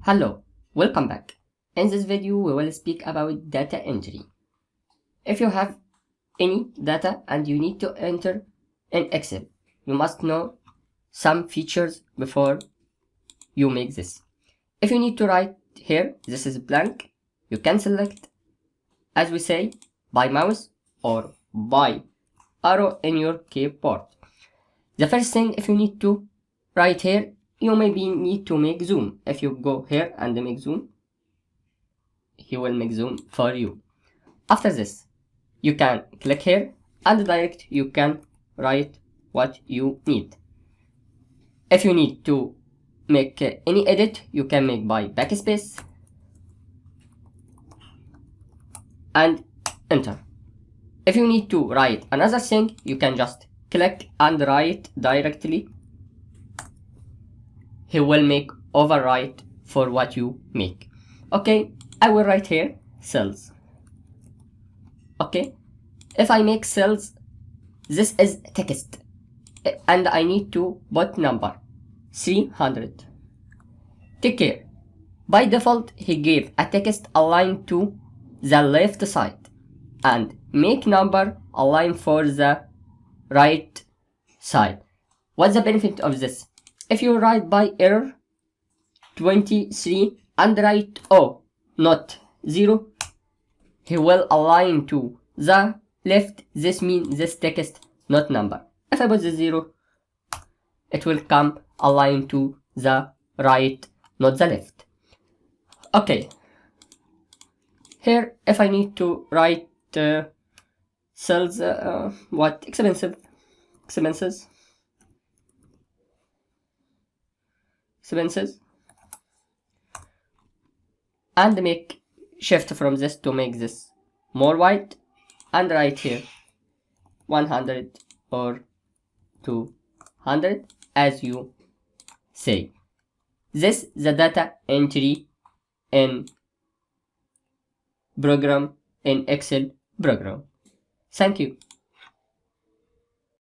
Hello, welcome back. In this video we will speak about data entry. If you have any data and you need to enter in Excel, you must know some features before you make this. If you need to write here, this is blank, you can select, as we say, by mouse or by arrow in your keyboard. The first thing, if you need to write here, you maybe need to make zoom. If you go here and make zoom, he will make zoom for you. After this, you can click here and direct you can write what you need. If you need to make any edit, you can make by backspace and enter. If you need to write another thing, you can just click and write directly. He will make overwrite for what you make. Okay, I will write here cells. Okay, if I make cells, this is text and I need to put number 300. Take care, by default he gave a text aligned to the left side and make number align for the right side. What's the benefit of this? If you write by error 23 and write O, not 0, he will align to the left. This means this text, not number. If I put the 0, it will come align to the right, not the left. Okay. Here, if I need to write cells, what expenses, and make shift from this to make this more wide and write here 100 or 200 as you say. This is the data entry in program, in Excel program. Thank you.